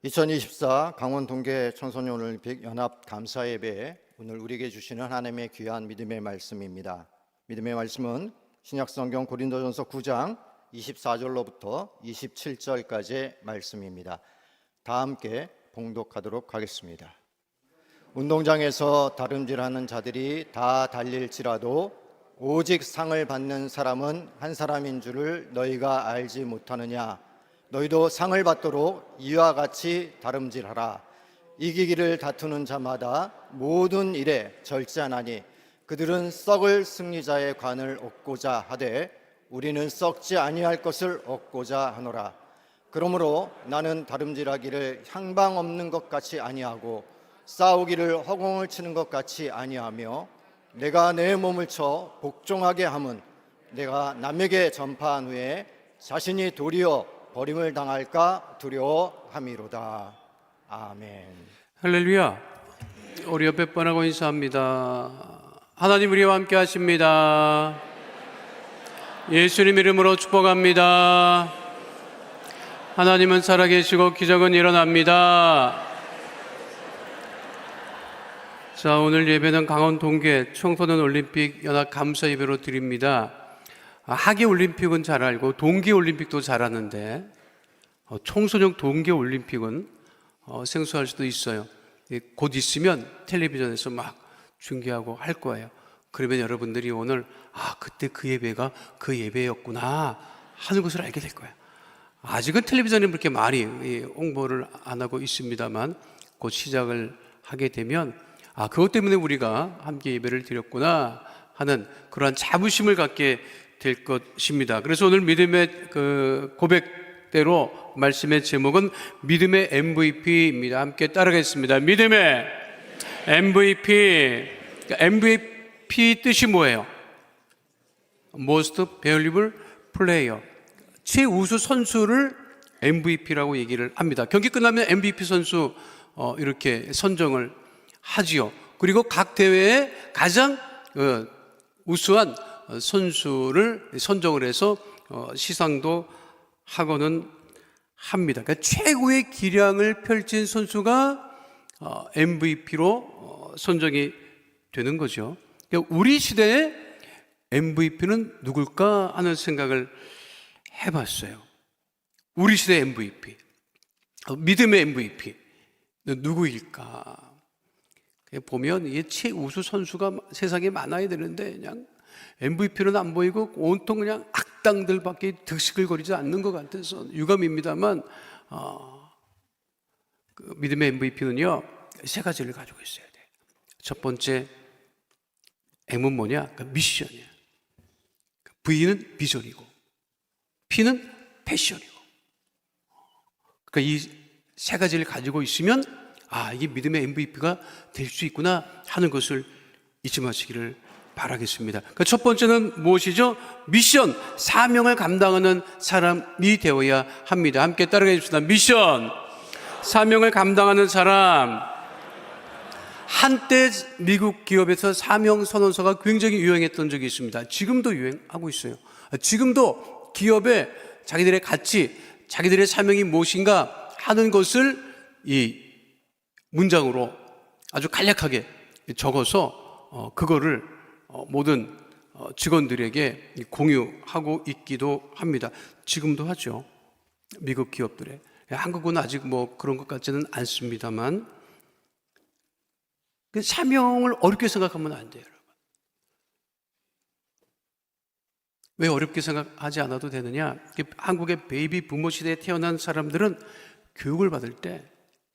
2024 강원 동계 청소년 올림픽 연합 감사 예배에 오늘 우리에게 주시는 하나님의 귀한 믿음의 말씀입니다. 믿음의 말씀은 신약성경 고린도전서 9장 24절로부터 27절까지의 말씀입니다. 다 함께 봉독하도록 하겠습니다. 운동장에서 다름질하는 자들이 다 달릴지라도 오직 상을 받는 사람은 한 사람인 줄을 너희가 알지 못하느냐. 너희도 상을 받도록 이와 같이 다름질하라. 이기기를 다투는 자마다 모든 일에 절제하나니 그들은 썩을 승리자의 관을 얻고자 하되 우리는 썩지 아니할 것을 얻고자 하노라. 그러므로 나는 다름질하기를 향방 없는 것 같이 아니하고 싸우기를 허공을 치는 것 같이 아니하며 내가 내 몸을 쳐 복종하게 함은 내가 남에게 전파한 후에 자신이 도리어 버림을 당할까 두려워함이로다. 아멘. 할렐루야. 우리 옆에 뻔하고 인사합니다. 하나님 우리와 함께 하십니다. 예수님 이름으로 축복합니다. 하나님은 살아계시고 기적은 일어납니다. 자, 오늘 예배는 강원 동계 청소년 올림픽 연합 감사 예배로 드립니다. 하계 올림픽은 잘 알고 동계 올림픽도 잘 아는데 청소년 동계 올림픽은 생소할 수도 있어요. 곧 있으면 텔레비전에서 막 중계하고 할 거예요. 그러면 여러분들이 오늘 그때 그 예배가 그 예배였구나 하는 것을 알게 될 거예요. 아직은 텔레비전에 그렇게 많이 홍보를 안 하고 있습니다만 곧 시작을 하게 되면 그것 때문에 우리가 함께 예배를 드렸구나 하는 그러한 자부심을 갖게 될 것입니다. 그래서 오늘 믿음의 고백대로 말씀의 제목은 믿음의 MVP입니다. 함께 따라가겠습니다. 믿음의 MVP. MVP 뜻이 뭐예요? Most Valuable Player. 최우수 선수를 MVP라고 얘기를 합니다. 경기 끝나면 MVP 선수 이렇게 선정을 하지요. 그리고 각 대회에 가장 우수한 선수를 선정을 해서 시상도 하고는 합니다. 그러니까 최고의 기량을 펼친 선수가 MVP로 선정이 되는 거죠. 그러니까 우리 시대의 MVP는 누굴까 하는 생각을 해봤어요. 우리 시대의 MVP, 믿음의 MVP 누구일까? 보면 이게 최우수 선수가 세상에 많아야 되는데 그냥 MVP는 안 보이고 온통 그냥 악당들밖에 득실거리지 않는 것 같아서 유감입니다만 그 믿음의 MVP는요 세 가지를 가지고 있어야 돼요. 첫 번째 M은 뭐냐? 미션이야. V는 비전이고 P는 패션이고. 그러니까 이 세 가지를 가지고 있으면 이게 믿음의 MVP가 될 수 있구나 하는 것을 잊지 마시기를 바라겠습니다. 그러니까 첫 번째는 무엇이죠? 미션, 사명을 감당하는 사람이 되어야 합니다. 함께 따라가 주십시다. 미션, 사명을 감당하는 사람. 한때 미국 기업에서 사명 선언서가 굉장히 유행했던 적이 있습니다. 지금도 유행하고 있어요. 지금도 기업에 자기들의 가치, 자기들의 사명이 무엇인가 하는 것을 이 문장으로 아주 간략하게 적어서 그거를 모든 직원들에게 공유하고 있기도 합니다. 지금도 하죠. 미국 기업들에. 한국은 아직 뭐 그런 것 같지는 않습니다만 그 사명을 어렵게 생각하면 안 돼요, 여러분. 왜 어렵게 생각하지 않아도 되느냐? 한국의 베이비 부모 시대에 태어난 사람들은 교육을 받을 때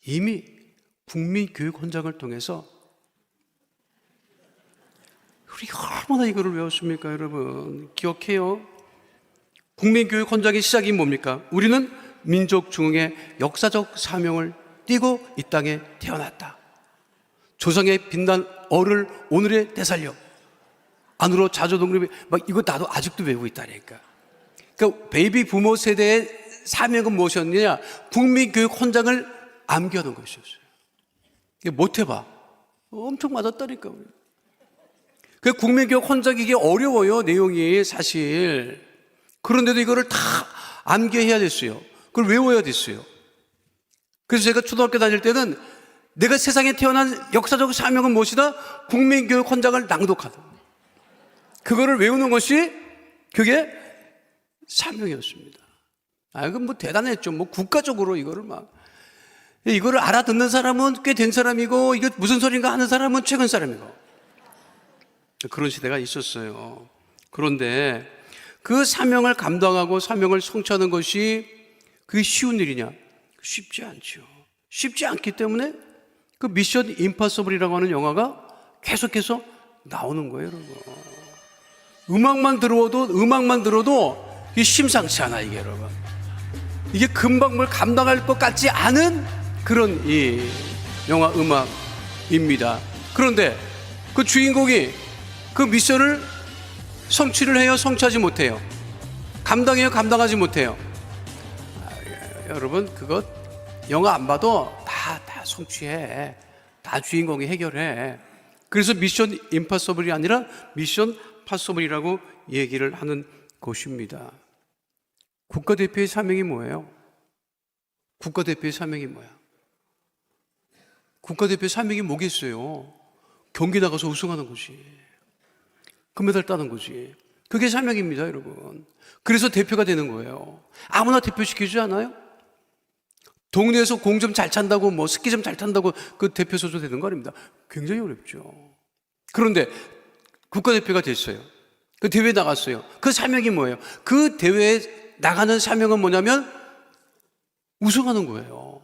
이미 국민교육헌장을 통해서 우리가 얼마나 이거를 외웠습니까, 여러분? 기억해요. 국민교육헌장의 시작이 뭡니까? 우리는 민족중흥의 역사적 사명을 띠고 이 땅에 태어났다. 조상의 빛난 얼을 오늘에 되살려 안으로 자조동립이 이거 나도 아직도 외우고 있다니까. 그러니까 베이비 부모 세대의 사명은 무엇이었느냐? 국민교육헌장을 암기하는 것이었어요. 못 해봐. 엄청 맞았다니까. 그 국민교육헌장 이게 어려워요, 내용이 사실. 그런데도 이거를 다 암기해야 됐어요. 그걸 외워야 됐어요. 그래서 제가 초등학교 다닐 때는 내가 세상에 태어난 역사적 사명은 무엇이다? 국민교육 헌장을 낭독하다. 그거를 외우는 것이 그게 사명이었습니다. 이건 뭐 대단했죠. 뭐 국가적으로 이거를 알아듣는 사람은 꽤 된 사람이고, 이게 무슨 소린가 하는 사람은 최근 사람이고. 그런 시대가 있었어요. 그런데 그 사명을 감당하고 사명을 성취하는 것이 그게 쉬운 일이냐? 쉽지 않죠. 쉽지 않기 때문에 그 미션 임파서블이라고 하는 영화가 계속해서 나오는 거예요, 여러분. 음악만 들어도 이게 심상치 않아, 이게 여러분. 이게 금방 뭘 감당할 것 같지 않은 그런 이 영화 음악입니다. 그런데 그 주인공이 그 미션을 성취를 해요? 성취하지 못해요? 감당해요? 감당하지 못해요? 여러분, 그거 영화 안 봐도 다 성취해. 다 주인공이 해결해. 그래서 미션 임파서블이 아니라 미션 파서블이라고 얘기를 하는 것입니다. 국가대표의 사명이 뭐예요? 국가대표의 사명이 뭐야? 국가대표의 사명이 뭐겠어요? 경기 나가서 우승하는 것이, 금메달 따는 것이, 그게 사명입니다, 여러분. 그래서 대표가 되는 거예요. 아무나 대표시키지 않아요? 동네에서 공점 잘 찬다고, 뭐 스키점 잘 탄다고 그 대표 선수 되는 거 아닙니다. 굉장히 어렵죠. 그런데 국가대표가 됐어요. 그 대회에 나갔어요. 그 사명이 뭐예요? 그 대회에 나가는 사명은 뭐냐면 우승하는 거예요.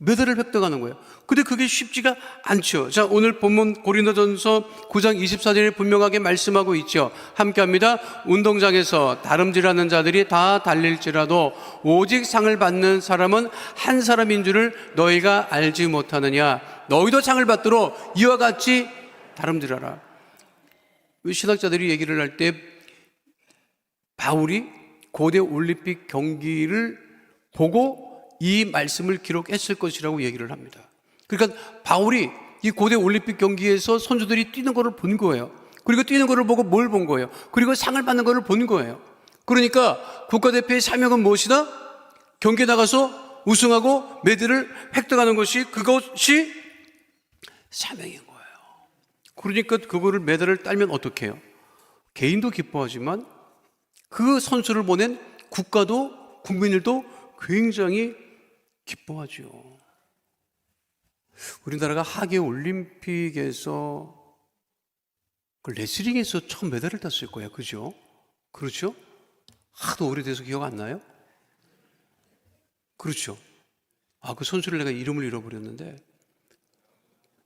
메달을 획득하는 거예요. 근데 그게 쉽지가 않죠. 자, 오늘 본문 고린도전서 9장 24절에 분명하게 말씀하고 있죠. 함께 합니다. 운동장에서 다름질하는 자들이 다 달릴지라도 오직 상을 받는 사람은 한 사람인 줄을 너희가 알지 못하느냐. 너희도 상을 받도록 이와 같이 다름질하라. 신학자들이 얘기를 할 때 바울이 고대 올림픽 경기를 보고 이 말씀을 기록했을 것이라고 얘기를 합니다. 그러니까 바울이 이 고대 올림픽 경기에서 선수들이 뛰는 것을 본 거예요. 그리고 뛰는 것을 보고 뭘 본 거예요? 그리고 상을 받는 것을 본 거예요. 그러니까 국가대표의 사명은 무엇이다? 경기에 나가서 우승하고 메달을 획득하는 것이, 그것이 사명인 거예요. 그러니까 그거를 메달을 따면 어떻게 해요? 개인도 기뻐하지만 그 선수를 보낸 국가도, 국민들도 굉장히 기뻐하죠. 우리나라가 하계 올림픽에서 그 레슬링에서 처음 메달을 땄을 거예요. 그죠? 그렇죠? 하도 오래돼서 기억 안 나요? 그렇죠. 그 선수를 내가 이름을 잃어버렸는데,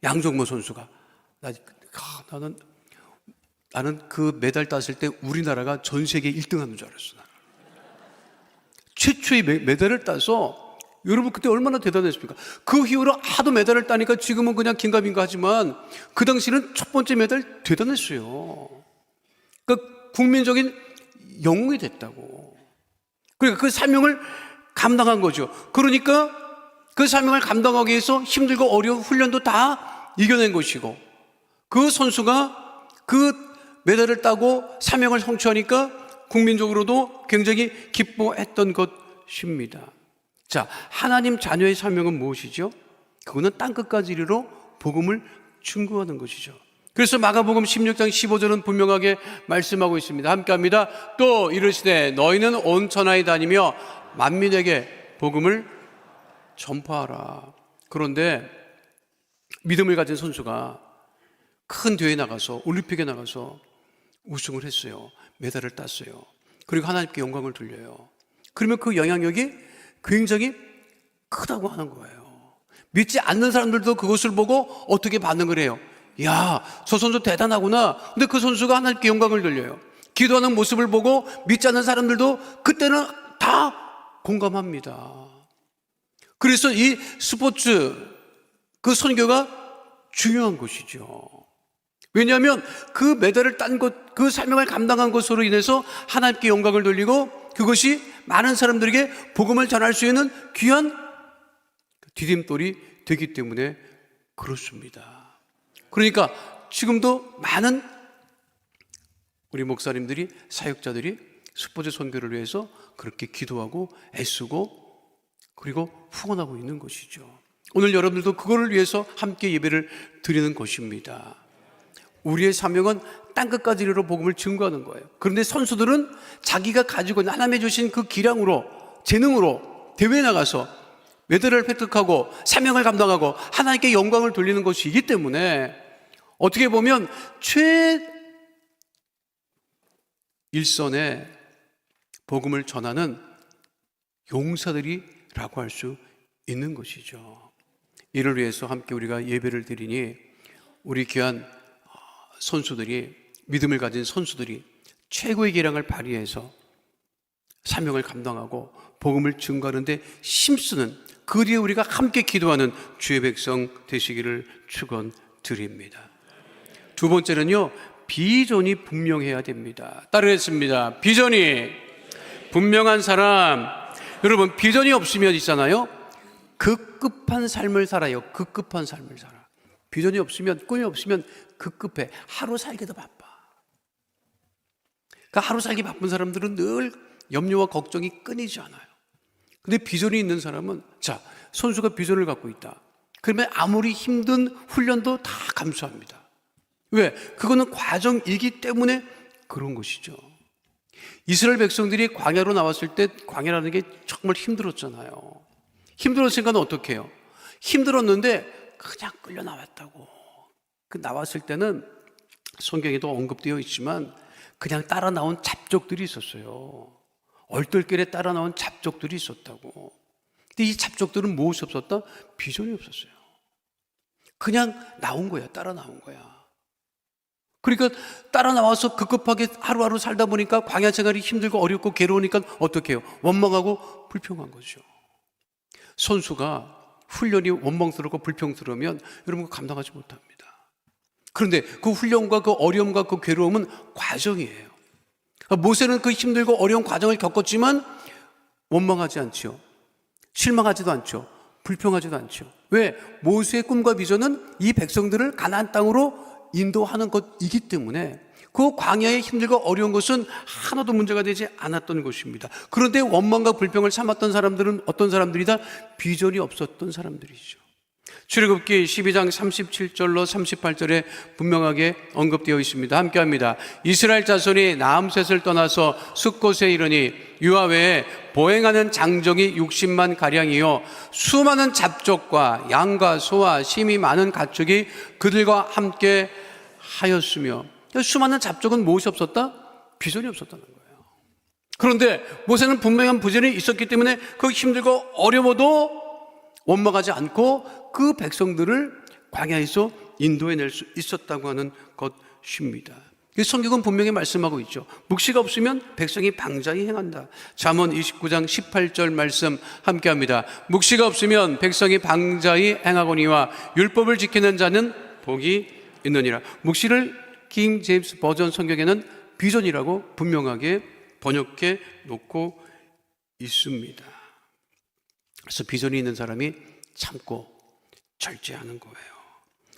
양정모 선수가, 나는 그 메달 땄을 때 우리나라가 전 세계 1등 하는 줄 알았어. 최초의 메달을 따서, 여러분 그때 얼마나 대단했습니까? 그 이후로 하도 메달을 따니까 지금은 그냥 긴가민가 하지만 그 당시는 첫 번째 메달 대단했어요. 그러니까 국민적인 영웅이 됐다고. 그러니까 그 사명을 감당한 거죠. 그러니까 그 사명을 감당하기 위해서 힘들고 어려운 훈련도 다 이겨낸 것이고, 그 선수가 그 메달을 따고 사명을 성취하니까 국민적으로도 굉장히 기뻐했던 것입니다. 자, 하나님 자녀의 사명은 무엇이죠? 그거는 땅끝까지 이르러 복음을 증거하는 것이죠. 그래서 마가복음 16장 15절은 분명하게 말씀하고 있습니다. 함께 합니다. 또 이르시되 너희는 온 천하에 다니며 만민에게 복음을 전파하라. 그런데 믿음을 가진 선수가 큰 대회에 나가서, 올림픽에 나가서 우승을 했어요. 메달을 땄어요. 그리고 하나님께 영광을 돌려요. 그러면 그 영향력이 굉장히 크다고 하는 거예요. 믿지 않는 사람들도 그것을 보고 어떻게 반응을 해요? 야, 저 선수 대단하구나. 근데 그 선수가 하나님께 영광을 돌려요. 기도하는 모습을 보고 믿지 않는 사람들도 그때는 다 공감합니다. 그래서 이 스포츠, 그 선교가 중요한 것이죠. 왜냐하면 그 메달을 딴 것, 그 사명을 감당한 것으로 인해서 하나님께 영광을 돌리고, 그것이 많은 사람들에게 복음을 전할 수 있는 귀한 디딤돌이 되기 때문에 그렇습니다. 그러니까 지금도 많은 우리 목사님들이, 사역자들이 스포츠 선교를 위해서 그렇게 기도하고 애쓰고 그리고 후원하고 있는 것이죠. 오늘 여러분들도 그거를 위해서 함께 예배를 드리는 것입니다. 우리의 사명은 땅끝까지 이르러 복음을 증거하는 거예요. 그런데 선수들은 자기가 가지고 있는 하나님의 주신 그 기량으로, 재능으로 대회에 나가서 메달을 획득하고 사명을 감당하고 하나님께 영광을 돌리는 것이기 때문에 어떻게 보면 최일선의 복음을 전하는 용사들이라고 할 수 있는 것이죠. 이를 위해서 함께 우리가 예배를 드리니 우리 귀한 선수들이, 믿음을 가진 선수들이 최고의 기량을 발휘해서 사명을 감당하고 복음을 증거하는 데 힘쓰는, 그 뒤에 우리가 함께 기도하는 주의 백성 되시기를 축원드립니다. 두 번째는요, 비전이 분명해야 됩니다. 따르겠습니다. 비전이 분명한 사람. 여러분, 비전이 없으면 있잖아요, 급급한 삶을 살아요. 급급한 삶을 살아. 비전이 없으면, 꿈이 없으면 급급해. 하루 살기도 바빠. 그러니까 하루 살기 바쁜 사람들은 늘 염려와 걱정이 끊이지 않아요. 근데 비전이 있는 사람은, 자, 선수가 비전을 갖고 있다. 그러면 아무리 힘든 훈련도 다 감수합니다. 왜? 그거는 과정이기 때문에 그런 것이죠. 이스라엘 백성들이 광야로 나왔을 때 광야라는 게 정말 힘들었잖아요. 힘들었으니까 어떻게 해요? 힘들었는데 그냥 끌려 나왔다고. 그 나왔을 때는 성경에도 언급되어 있지만 그냥 따라 나온 잡족들이 있었어요. 얼떨결에 따라 나온 잡족들이 있었다고. 근데 이 잡족들은 무엇이 없었다? 비전이 없었어요. 그냥 나온 거야. 따라 나온 거야. 그러니까 따라 나와서 급급하게 하루하루 살다 보니까 광야 생활이 힘들고 어렵고 괴로우니까 어떻게 해요? 원망하고 불평한 거죠. 선수가 훈련이 원망스럽고 불평스러우면 여러분 감당하지 못합니다. 그런데 그 훈련과 그 어려움과 그 괴로움은 과정이에요. 모세는 그 힘들고 어려운 과정을 겪었지만 원망하지 않죠. 실망하지도 않죠. 불평하지도 않죠. 왜? 모세의 꿈과 비전은 이 백성들을 가나안 땅으로 인도하는 것이기 때문에 그 광야의 힘들고 어려운 것은 하나도 문제가 되지 않았던 것입니다. 그런데 원망과 불평을 참았던 사람들은 어떤 사람들이다? 비전이 없었던 사람들이죠. 출애굽기 12장 37절로 38절에 분명하게 언급되어 있습니다. 함께합니다. 이스라엘 자손이 나암셋을 떠나서 숫곳에 이르니 유아 외에 보행하는 장정이 60만 가량이요 수많은 잡족과 양과 소와 심이 많은 가축이 그들과 함께 하였으며, 수많은 잡족은 무엇이 없었다? 비전이 없었다는 거예요. 그런데 모세는 분명한 비전이 있었기 때문에 그 힘들고 어려워도 원망하지 않고 그 백성들을 광야에서 인도해낼 수 있었다고 하는 것입니다. 성경은 분명히 말씀하고 있죠. 묵시가 없으면 백성이 방자히 행한다. 잠언 29장 18절 말씀 함께합니다. 묵시가 없으면 백성이 방자히 행하거니와 율법을 지키는 자는 복이 있느니라. 묵시를 킹 제임스 버전 성경에는 비전이라고 분명하게 번역해 놓고 있습니다. 그래서 비전이 있는 사람이 참고 절제하는 거예요.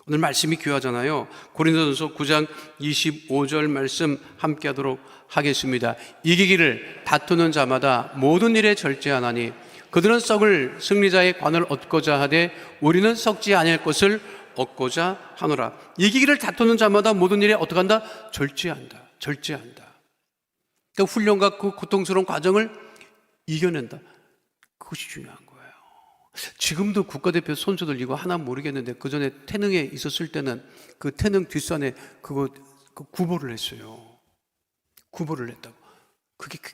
오늘 말씀이 귀하잖아요. 고린도전서 9장 25절 말씀 함께 하도록 하겠습니다. 이기기를 다투는 자마다 모든 일에 절제하나니 그들은 썩을 승리자의 관을 얻고자 하되 우리는 썩지 아니할 것을 얻고자 하노라. 이기기를 다투는 자마다 모든 일에 어떻게 한다? 절제한다. 그러니까 훈련과 그 고통스러운 과정을 이겨낸다. 그것이 중요한 거예요. 지금도 국가대표 선수들 이거 하나 모르겠는데 그 전에 태능에 있었을 때는 그 태능 뒷산에 그 구보를 했어요. 구보를 했다고.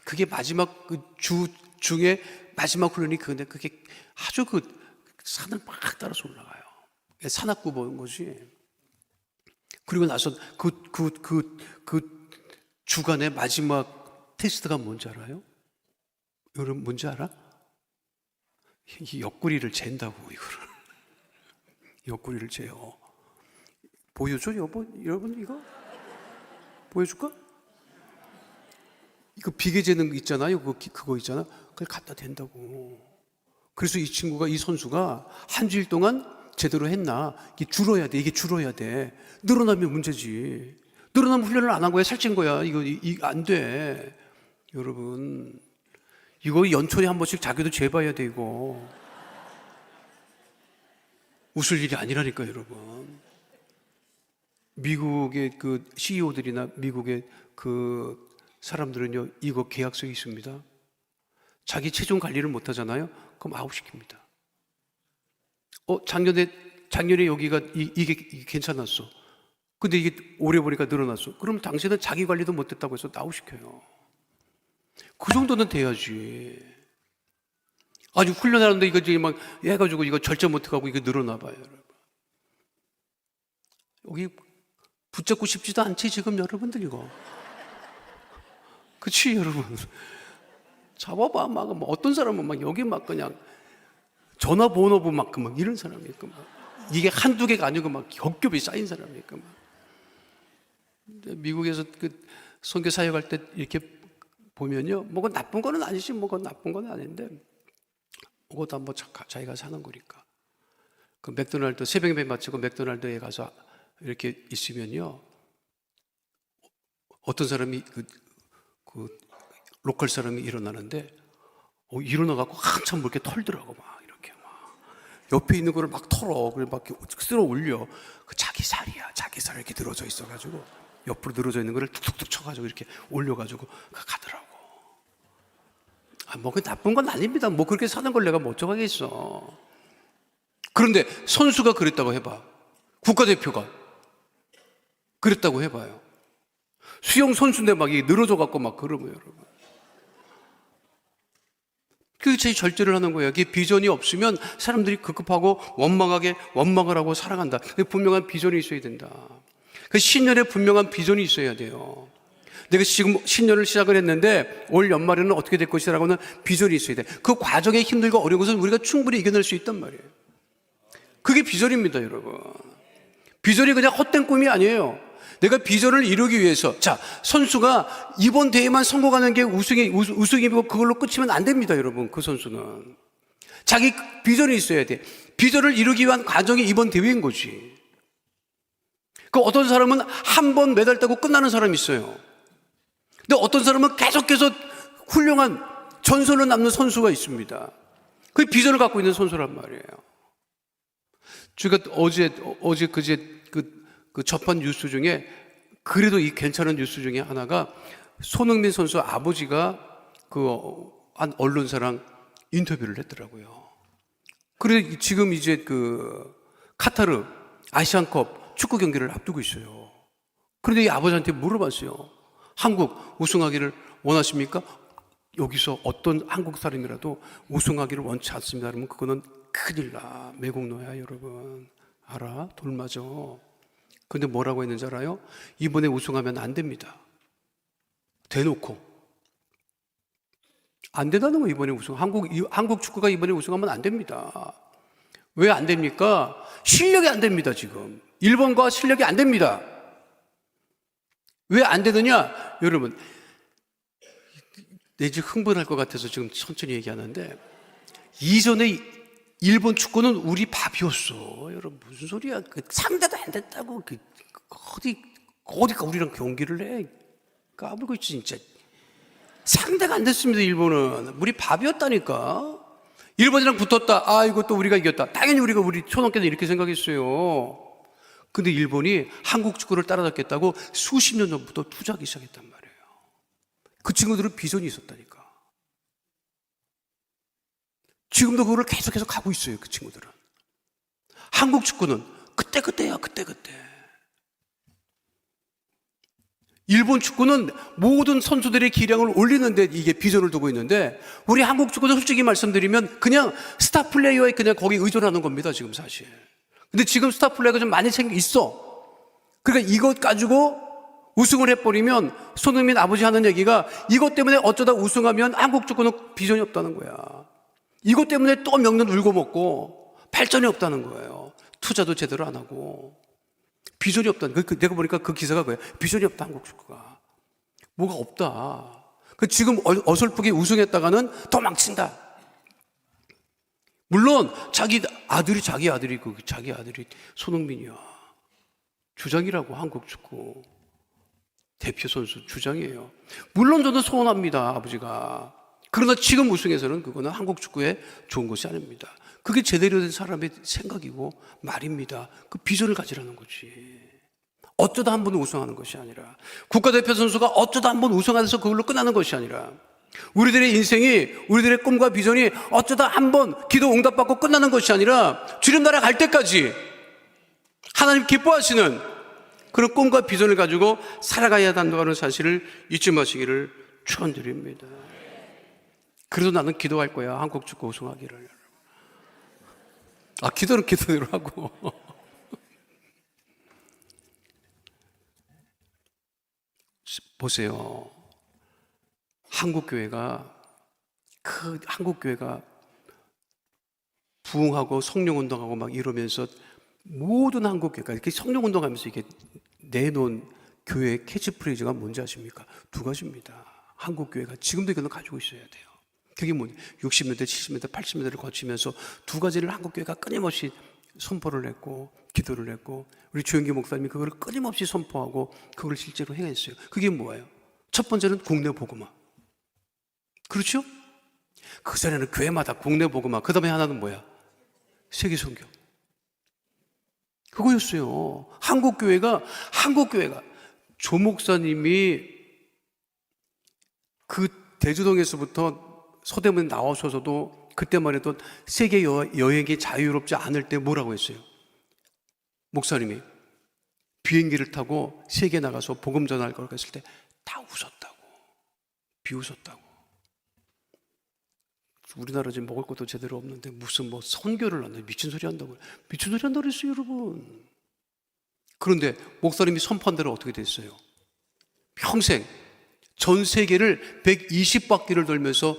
그게 마지막 그 주 중에 마지막 훈련이 그건데 그게 아주 그 산을 막 따라서 올라가요. 산악구보인 거지. 그리고 나서 그 주간의 마지막 테스트가 뭔지 알아요? 여러분 뭔지 알아? 이 옆구리를 잰다고 이거를. 옆구리를 재요. 보여줘 여러분 이거? 보여줄까? 이거 비계 재는 거 있잖아요. 그거 있잖아. 그걸 갖다 댄다고. 그래서 이 친구가, 이 선수가 한 주일 동안 제대로 했나? 이게 줄어야 돼. 늘어나면 문제지. 늘어나면 훈련을 안 한 거야. 살찐 거야. 이거 안 돼. 여러분, 이거 연초에 한 번씩 자기도 재봐야 돼, 이거. 웃을 일이 아니라니까요, 여러분. 미국의 그 CEO들이나 미국의 그 사람들은요, 이거 계약서에 있습니다. 자기 체중 관리를 못 하잖아요? 그럼 아웃시킵니다. 작년에 여기가 이게 괜찮았어. 근데 이게 오래 보니까 늘어났어. 그럼 당신은 자기 관리도 못 했다고 해서 아웃시켜요. 그 정도는 돼야지. 아주 훈련하는데 이거 지금 막 해가지고 이거 절제 못해가고 이거 늘어나 봐요, 여러분. 여기 붙잡고 싶지도 않지, 지금 여러분들 이거. 그치, 여러분. 잡아봐. 막 어떤 사람은 막 여기 막 그냥 전화번호부만큼 막 이런 사람이 있고 막 이게 한두 개가 아니고 막 겹겹이 쌓인 사람이 있고 막. 근데 미국에서 그 선교 사역할 때 이렇게 보면요, 뭐가 나쁜 거는 아니지, 뭐가 나쁜 건 아닌데, 그것도 한번 자기가 사는 거니까. 그 맥도날드 새벽 예배 마치고 맥도날드에 가서 이렇게 있으면요, 어떤 사람이 그 로컬 사람이 일어나는데 일어나갖고 한참 뭐 이렇게 털더라고. 막 이렇게 막 옆에 있는 거를 막 털어. 그래 막 쓸어 올려. 그 자기 살이야. 자기 살 이렇게 늘어져 있어가지고 옆으로 늘어져 있는 거를 툭툭툭 쳐가지고 이렇게 올려가지고 가더라고. 뭐 그 나쁜 건 아닙니다. 뭐 그렇게 사는 걸 내가 뭐 어쩌겠어. 그런데 선수가 그랬다고 해봐. 국가대표가 그랬다고 해봐요. 수영 선수인데 막 이게 늘어져 갖고 막 그러면 여러분. 그게 제 절제를 하는 거예요. 이게 비전이 없으면 사람들이 급급하고 원망을 하고 살아간다. 분명한 비전이 있어야 된다. 그 신년에 분명한 비전이 있어야 돼요. 내가 지금 신년을 시작을 했는데 올 연말에는 어떻게 될 것이라고는 비전이 있어야 돼. 그 과정에 힘들고 어려운 것은 우리가 충분히 이겨낼 수 있단 말이에요. 그게 비전입니다, 여러분. 비전이 그냥 헛된 꿈이 아니에요. 내가 비전을 이루기 위해서, 자, 선수가 이번 대회만 성공하는 게 우승이고 그걸로 끝이면 안 됩니다, 여러분. 그 선수는 자기 비전이 있어야 돼. 비전을 이루기 위한 과정이 이번 대회인 거지. 그 어떤 사람은 한 번 메달 따고 끝나는 사람이 있어요. 근데 어떤 사람은 계속해서 훌륭한 전설로 남는 선수가 있습니다. 그 비전을 갖고 있는 선수란 말이에요. 제가 어제 그제 그 접한 뉴스 중에 그래도 이 괜찮은 뉴스 중에 하나가 손흥민 선수 아버지가 한 언론사랑 인터뷰를 했더라고요. 그래 지금 이제 그 카타르 아시안컵 축구 경기를 앞두고 있어요. 그런데 이 아버지한테 물어봤어요. 한국 우승하기를 원하십니까? 여기서 어떤 한국 사람이라도 우승하기를 원치 않습니다. 그러면 그거는 큰일 나. 매국노야, 여러분. 알아? 돌맞아. 근데 뭐라고 했는지 알아요? 이번에 우승하면 안 됩니다. 대놓고. 안 된다는 거 이번에 우승. 한국 축구가 이번에 우승하면 안 됩니다. 왜 안 됩니까? 실력이 안 됩니다, 지금. 일본과 실력이 안 됩니다. 왜 안 되느냐? 여러분, 내 지금 흥분할 것 같아서 지금 천천히 얘기하는데, 이전에 일본 축구는 우리 밥이었어. 여러분, 무슨 소리야. 상대도 안 됐다고. 어디가 우리랑 경기를 해. 까불고 있지, 진짜. 상대가 안 됐습니다, 일본은. 우리 밥이었다니까. 일본이랑 붙었다. 아, 이것도 우리가 이겼다. 당연히 우리 초등학교도 이렇게 생각했어요. 근데 일본이 한국 축구를 따라잡겠다고 수십 년 전부터 투자하기 시작했단 말이에요. 그 친구들은 비전이 있었다니까. 지금도 그거를 계속해서 가고 있어요, 그 친구들은. 한국 축구는 그때야, 그때. 일본 축구는 모든 선수들의 기량을 올리는데 이게 비전을 두고 있는데, 우리 한국 축구도 솔직히 말씀드리면 그냥 스타 플레이어에 그냥 거기 의존하는 겁니다, 지금 사실. 근데 지금 스타 플레이어가 좀 많이 있어. 그러니까 이것 가지고 우승을 해버리면 손흥민 아버지 하는 얘기가 이것 때문에 어쩌다 우승하면 한국 축구는 비전이 없다는 거야. 이것 때문에 또 명년 울고 먹고 발전이 없다는 거예요. 투자도 제대로 안 하고 비전이 없다는 거예요. 내가 보니까 그 기사가 뭐예요? 비전이 없다, 한국 축구가. 뭐가 없다. 지금 어설프게 우승했다가는 도망친다. 물론 자기 아들이 손흥민이야. 주장이라고, 한국 축구 대표 선수 주장이에요. 물론 저는 소원합니다, 아버지가. 그러나 지금 우승해서는 그거는 한국 축구에 좋은 것이 아닙니다. 그게 제대로 된 사람의 생각이고 말입니다. 그 비전을 가지라는 거지. 어쩌다 한 번 우승하는 것이 아니라, 국가대표 선수가 어쩌다 한 번 우승해서 그걸로 끝나는 것이 아니라, 우리들의 인생이, 우리들의 꿈과 비전이 어쩌다 한 번 기도 응답받고 끝나는 것이 아니라 주님 나라 갈 때까지 하나님 기뻐하시는 그런 꿈과 비전을 가지고 살아가야 한다는 사실을 잊지 마시기를 축원드립니다. 그래도 나는 기도할 거야, 한국 축구 우승하기를. 기도는 기도대로 하고. 보세요. 한국교회가 부흥하고 성령운동하고 막 이러면서 모든 한국교회가 이렇게 성령운동하면서 이게 내놓은 교회의 캐치프레이즈가 뭔지 아십니까? 두 가지입니다. 한국교회가 지금도 이거는 가지고 있어야 돼요. 그게 뭐냐? 60년대, 70년대, 80년대를 거치면서 두 가지를 한국교회가 끊임없이 선포를 했고 기도를 했고, 우리 조영기 목사님이 그걸 끊임없이 선포하고 그걸 실제로 행했어요. 그게 뭐예요? 첫 번째는 국내 복음화. 그렇죠? 그 전에는 교회마다 국내 복음화, 그 다음에 하나는 뭐야? 세계 선교. 그거였어요. 한국교회가 조 목사님이 그 대주동에서부터 서대문에 나오셔서도 그때만 해도 세계 여행이 자유롭지 않을 때 뭐라고 했어요? 목사님이 비행기를 타고 세계에 나가서 복음 전할 거라고 했을 때 다 웃었다고, 비웃었다고. 우리나라 지금 먹을 것도 제대로 없는데 무슨 뭐 선교를 한다, 미친 소리 한다고. 미친 소리 한다고 그랬어요, 여러분. 그런데 목사님이 선포한 대로 어떻게 됐어요? 평생 전 세계를 120바퀴를 돌면서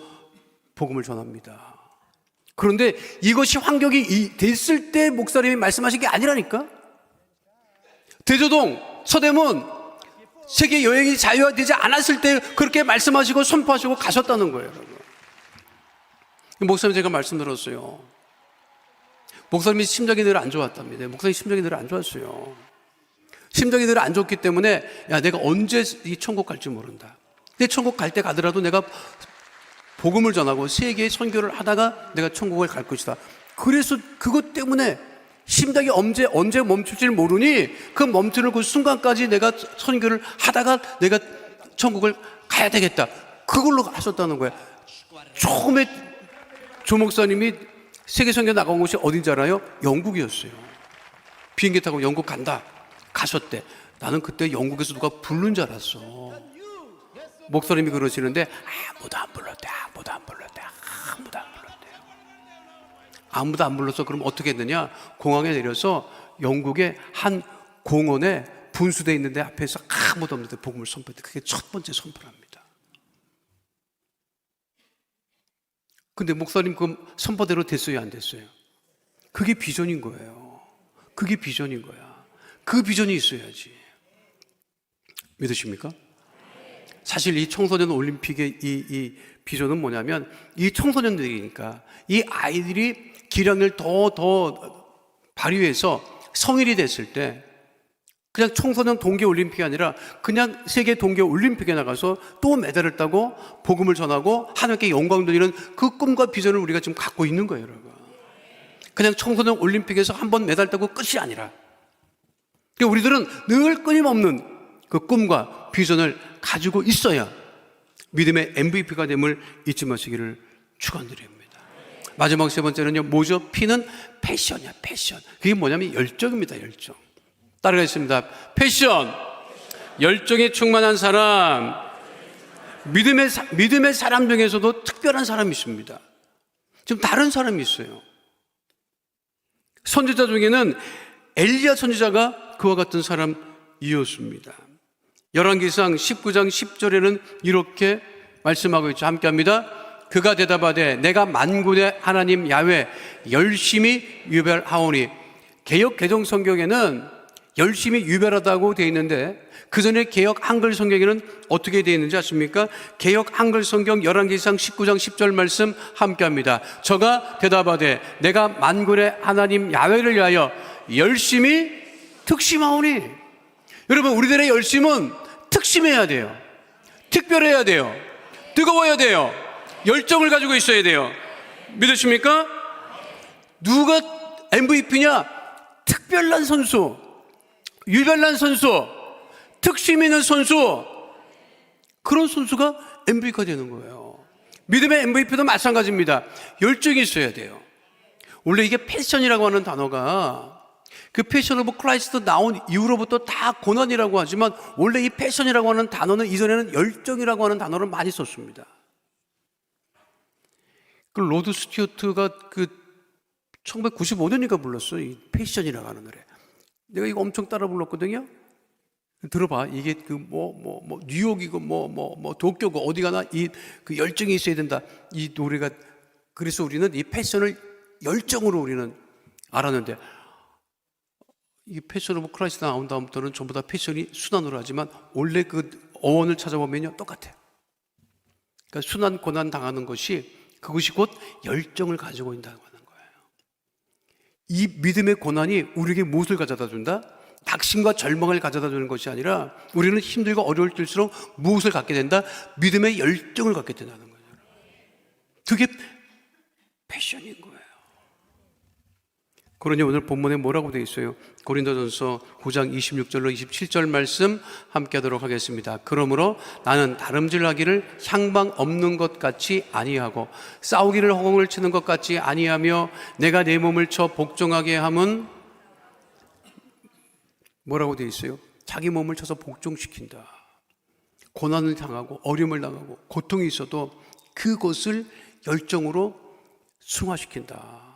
복음을 전합니다. 그런데 이것이 환경이 됐을 때 목사님이 말씀하신 게 아니라니까. 대조동, 서대문 세계 여행이 자유화되지 않았을 때 그렇게 말씀하시고 선포하시고 가셨다는 거예요, 여러분. 목사님 제가 말씀 들었어요. 목사님이 심장이 늘 안 좋았답니다. 목사님 심장이 늘 안 좋았어요. 심장이 늘 안 좋기 때문에 내가 언제 이 천국 갈지 모른다. 근데 천국 갈 때 가더라도 내가 복음을 전하고 세계에 선교를 하다가 내가 천국을 갈 것이다. 그래서 그것 때문에 심장이 언제 멈출지 모르니 그 멈추는 그 순간까지 내가 선교를 하다가 내가 천국을 가야 되겠다. 그걸로 하셨다는 거야. 처음에 조 목사님이 세계 선교 나간 곳이 어딘지 알아요? 영국이었어요. 비행기 타고 영국 간다. 가셨대. 나는 그때 영국에서 누가 부른 줄 알았어. 목사님이 그러시는데 아무도 안 불렀대. 아무도 안 불러서 그럼 어떻게 했느냐? 공항에 내려서 영국의 한 공원에 분수대에 있는데 앞에서 아무도 없는데 복음을 선포했대. 그게 첫 번째 선포랍니다. 근데 목사님 그 선포대로 됐어요, 안 됐어요? 그게 비전인 거예요. 그게 비전인 거야. 그 비전이 있어야지. 믿으십니까? 사실 이 청소년 올림픽의 이 비전은 뭐냐면, 이 청소년들이니까 이 아이들이 기량을 더 발휘해서 성인이 됐을 때 그냥 청소년 동계 올림픽이 아니라 그냥 세계 동계 올림픽에 나가서 또 메달을 따고 복음을 전하고 하나님께 영광 돌리는 그 꿈과 비전을 우리가 지금 갖고 있는 거예요, 여러분. 그냥 청소년 올림픽에서 한 번 메달 따고 끝이 아니라 우리들은 늘 끊임없는 그 꿈과 비전을 가지고 있어야 믿음의 MVP가 됨을 잊지 마시기를 축원드립니다. 마지막 세 번째는요, 뭐죠? P는 패션이야, 패션. 그게 뭐냐면 열정입니다, 열정. 따라가겠습니다. 패션. 열정에 충만한 사람. 믿음의 사람 중에서도 특별한 사람이 있습니다. 지금 다른 사람이 있어요. 선지자 중에는 엘리야 선지자가 그와 같은 사람이었습니다. 열왕기상 19장 10절에는 이렇게 말씀하고 있죠. 함께 합니다. 그가 대답하되 내가 만군의 하나님 야훼 열심히 유별하오니. 개역 개정 성경에는 열심히 유별하다고 되어 있는데 그 전에 개역 한글 성경에는 어떻게 되어 있는지 아십니까? 개역 한글 성경 열왕기상 19장 10절 말씀 함께 합니다. 저가 대답하되 내가 만군의 하나님 야훼를 위하여 열심히 특심하오니. 여러분, 우리들의 열심은 특심해야 돼요. 특별해야 돼요. 뜨거워야 돼요. 열정을 가지고 있어야 돼요. 믿으십니까? 누가 MVP냐? 특별한 선수, 유별난 선수, 특심 있는 선수, 그런 선수가 MVP가 되는 거예요. 믿음의 MVP도 마찬가지입니다. 열정이 있어야 돼요. 원래 이게 패션이라고 하는 단어가 그 패션 오브 크라이스트 나온 이후로부터 다 고난이라고 하지만 원래 이 패션이라고 하는 단어는 이전에는 열정이라고 하는 단어를 많이 썼습니다. 그 로드 스튜어트가 그 1995년인가 불렀어. 이 패션이라고 하는 노래. 내가 이거 엄청 따라 불렀거든요. 들어봐. 이게 그 뉴욕이고 도쿄고 어디 가나 이 그 열정이 있어야 된다. 이 노래가 그래서 우리는 이 패션을 열정으로 우리는 알았는데 이 패션 오브 크라이스트 나온 다음부터는 전부 다 패션이 순환으로 하지만 원래 그 어원을 찾아보면요 똑같아요. 그러니까 순환 고난 당하는 것이 그것이 곧 열정을 가지고 있다고 하는 거예요. 이 믿음의 고난이 우리에게 무엇을 가져다 준다? 낙심과 절망을 가져다 주는 것이 아니라 우리는 힘들고 어려울 때일수록 무엇을 갖게 된다? 믿음의 열정을 갖게 된다는 거예요. 그게 패션인 거예요. 그러니 오늘 본문에 뭐라고 되어 있어요? 고린도전서 9장 26절로 27절 말씀 함께 하도록 하겠습니다. 그러므로 나는 다름질하기를 향방 없는 것 같이 아니하고 싸우기를 허공을 치는 것 같이 아니하며 내가 내 몸을 쳐 복종하게 함은 뭐라고 되어 있어요? 자기 몸을 쳐서 복종시킨다. 고난을 당하고 어려움을 당하고 고통이 있어도 그것을 열정으로 승화시킨다.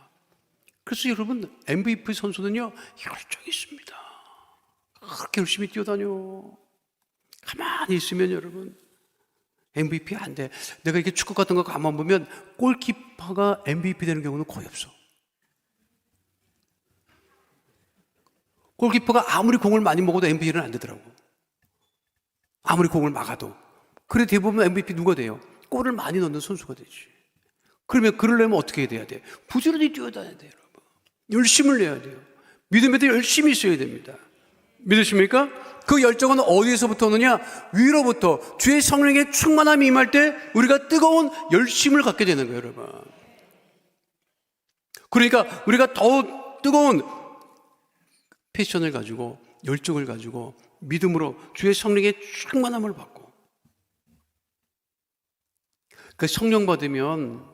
그래서 여러분 MVP 선수는요 열정이 있습니다. 그렇게 열심히 뛰어다녀. 가만히 있으면 여러분 MVP 안 돼. 내가 이렇게 축구 같은 거 가만 보면 골키퍼가 MVP 되는 경우는 거의 없어. 골키퍼가 아무리 공을 많이 먹어도 MVP는 안 되더라고. 아무리 공을 막아도. 그래 대부분 MVP 누가 돼요? 골을 많이 넣는 선수가 되지. 그러면 그러려면 어떻게 돼야 돼? 부지런히 뛰어다녀야 돼요. 여러분. 열심을 내야 돼요. 믿음에도 열심히 있어야 됩니다. 믿으십니까? 그 열정은 어디에서부터 오느냐? 위로부터 주의 성령의 충만함이 임할 때 우리가 뜨거운 열심을 갖게 되는 거예요, 여러분. 그러니까 우리가 더 뜨거운 패션을 가지고 열정을 가지고 믿음으로 주의 성령의 충만함을 받고 그 성령 받으면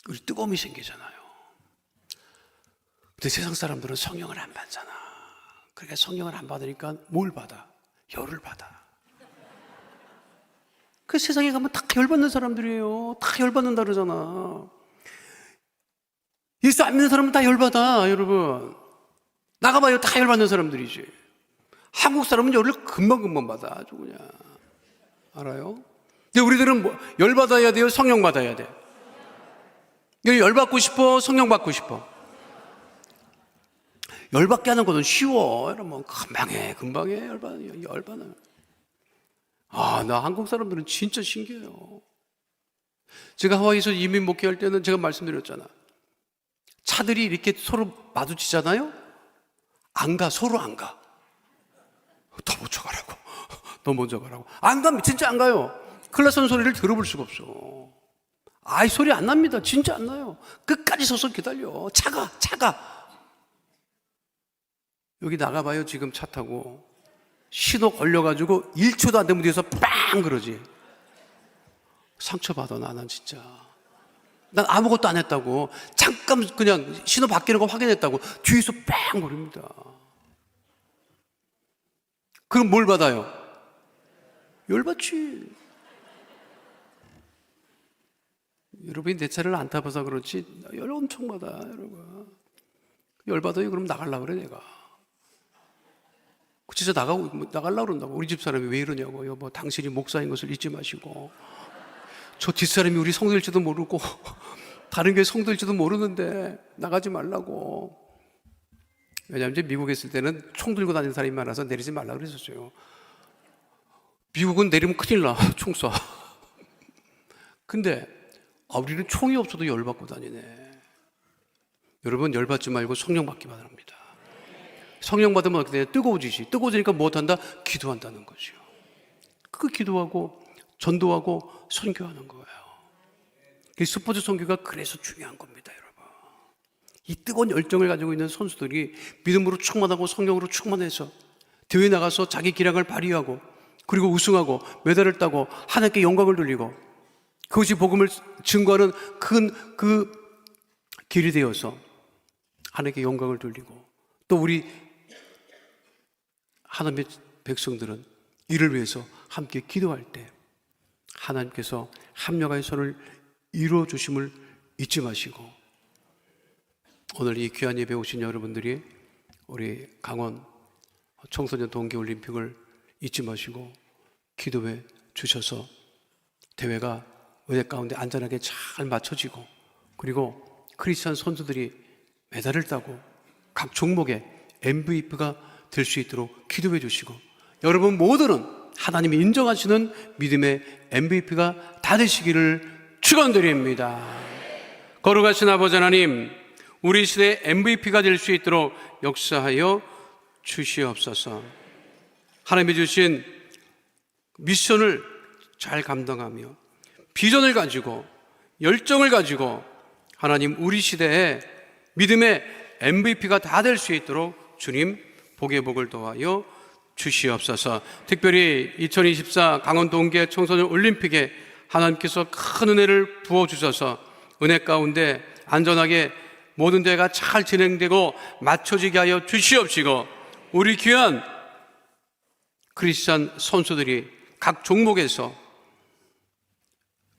우리 뜨거움이 생기잖아요. 근데 세상 사람들은 성령을 안 받잖아. 그러니까 성령을 안 받으니까 뭘 받아? 열을 받아. 그 세상에 가면 다 열받는 사람들이에요. 다 열받는다 그러잖아. 예수 안 믿는 사람은 다 열받아, 여러분. 나가봐요. 다 열받는 사람들이지. 한국 사람은 열을 금방금방 받아. 아주 그냥. 알아요? 근데 우리들은 뭐, 열받아야 돼요? 성령 받아야 돼? 열받고 싶어? 성령 받고 싶어? 열받게 하는 것은 쉬워. 여러분, 금방 해. 열받아. 나 한국 사람들은 진짜 신기해요. 제가 하와이에서 이민 목회할 때는 제가 말씀드렸잖아. 차들이 이렇게 서로 마주치잖아요? 서로 안 가. 더 먼저 가라고. 더 먼저 가라고. 안 가면 진짜 안 가요. 클라선 소리를 들어볼 수가 없어. 소리 안 납니다. 진짜 안 나요. 끝까지 서서 기다려. 차가. 여기 나가봐요. 지금 차 타고. 신호 걸려가지고 1초도 안 되면 뒤에서 빵 그러지. 상처받아, 나는 진짜. 난 아무것도 안 했다고. 잠깐 그냥 신호 바뀌는 거 확인했다고. 뒤에서 빵 거립니다. 그럼 뭘 받아요? 열받지. 여러분이 내 차를 안 타봐서 그렇지 열 엄청 받아. 여러분 열받아요. 그럼 나가려고 그래 내가. 진짜 나가려고 그런다고. 우리 집 사람이 왜 이러냐고. 여보, 당신이 목사인 것을 잊지 마시고. 저 뒷사람이 우리 성도일지도 모르고 다른 교회 성도일지도 모르는데 나가지 말라고. 왜냐하면 이제 미국에 있을 때는 총 들고 다니는 사람이 많아서 내리지 말라고 그랬었어요. 미국은 내리면 큰일 나. 총 쏴. 근데 우리는 총이 없어도 열받고 다니네. 여러분 열받지 말고 성령 받기 바랍니다. 성령 받으면 어떻게 돼? 뜨거워지니까 무엇한다? 기도한다는 거죠. 그 기도하고 전도하고 선교하는 거예요. 이 스포츠 선교가 그래서 중요한 겁니다, 여러분. 이 뜨거운 열정을 가지고 있는 선수들이 믿음으로 충만하고 성령으로 충만해서 대회에 나가서 자기 기량을 발휘하고 그리고 우승하고 메달을 따고 하나님께 영광을 돌리고 그것이 복음을 증거하는 큰 그 길이 되어서 하나님께 영광을 돌리고 또 우리 하나님의 백성들은 이를 위해서 함께 기도할 때 하나님께서 합력하여 손을 이루어 주심을 잊지 마시고 오늘 이 귀한 예배에 오신 여러분들이 우리 강원 청소년 동계올림픽을 잊지 마시고 기도해 주셔서 대회가 은혜 가운데 안전하게 잘 맞춰지고 그리고 크리스찬 선수들이 메달을 따고 각 종목에 MVP가 될 수 있도록 기도해 주시고 여러분 모두는 하나님이 인정하시는 믿음의 MVP가 다 되시기를 축원드립니다. 거룩하신 아버지 하나님, 우리 시대의 MVP가 될 수 있도록 역사하여 주시옵소서. 하나님이 주신 미션을 잘 감당하며 비전을 가지고 열정을 가지고 하나님 우리 시대에 믿음의 MVP가 다 될 수 있도록 주님 복의 복을 도와여 주시옵소서. 특별히 2024 강원 동계 청소년 올림픽에 하나님께서 큰 은혜를 부어주셔서 은혜 가운데 안전하게 모든 대회가 잘 진행되고 맞춰지게 하여 주시옵시고 우리 귀한 크리스찬 선수들이 각 종목에서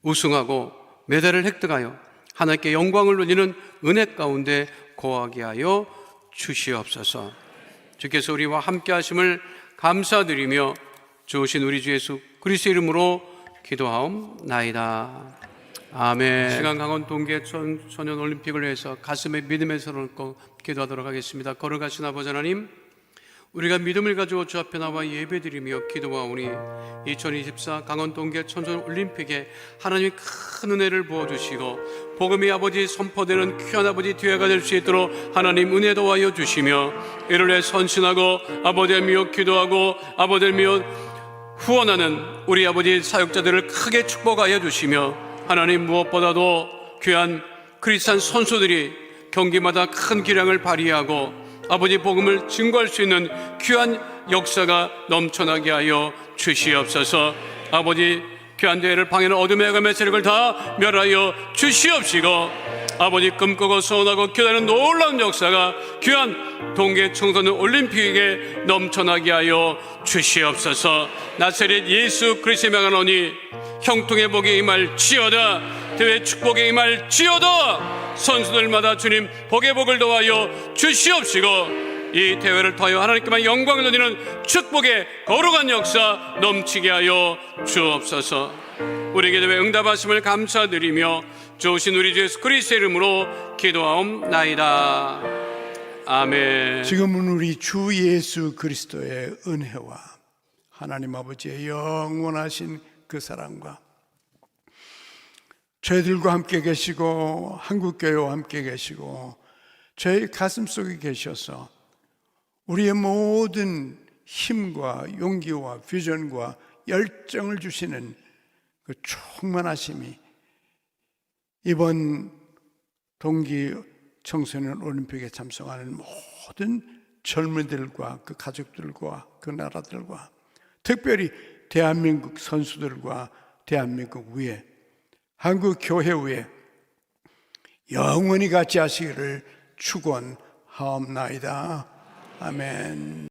우승하고 메달을 획득하여 하나님께 영광을 돌리는 은혜 가운데 거하게 하여 주시옵소서. 주께서 우리와 함께 하심을 감사드리며 주오신 우리 주 예수 그리스도의 이름으로 기도하옵나이다. 아멘. 시간 강원 동계 청소년 올림픽을 위해서 가슴에 믿음의 손을 얹고 기도하도록 하겠습니다. 거룩하신 아버지 하나님, 우리가 믿음을 가지고 주 앞에 나와 예배드리며 기도하오니 2024 강원 동계 청소년 올림픽에 하나님이 큰 은혜를 부어주시고 복음의 아버지 선포되는 귀한 아버지 뒤에가 될 수 있도록 하나님 은혜 도와여 주시며 이를 위해 선신하고 아버지의 미혹 기도하고 아버지의 미혹 후원하는 우리 아버지 사역자들을 크게 축복하여 주시며 하나님 무엇보다도 귀한 크리스찬 선수들이 경기마다 큰 기량을 발휘하고 아버지 복음을 증거할 수 있는 귀한 역사가 넘쳐나게 하여 주시옵소서. 아버지 귀한 대회를 방해하는 어둠의 감의 세력을 다 멸하여 주시옵시고 아버지 꿈꾸고 소원하고 기다리는 놀라운 역사가 귀한 동계 청소년 올림픽에 넘쳐나게 하여 주시옵소서. 나사렛 예수 그리스도의 명하노니 형통의 복이 임할지어다. 대회 축복이 임할지어다. 선수들마다 주님 복의 복을 더하여 주시옵시고 이 대회를 통하여 하나님께만 영광을 돌리는 축복의 거룩한 역사 넘치게 하여 주옵소서. 우리에게 대해 응답하심을 감사드리며 주오신 우리 주 예수 그리스도의 이름으로 기도하옵나이다. 아멘. 지금은 우리 주 예수 그리스도의 은혜와 하나님 아버지의 영원하신 그 사랑과 저희들과 함께 계시고 한국교회와 함께 계시고 저희 가슴속에 계셔서 우리의 모든 힘과 용기와 비전과 열정을 주시는 그 충만하심이 이번 동기 청소년 올림픽에 참석하는 모든 젊은이들과 그 가족들과 그 나라들과 특별히 대한민국 선수들과 대한민국 위에 한국 교회 위에 영원히 같이 하시기를 축원하옵나이다. 아멘.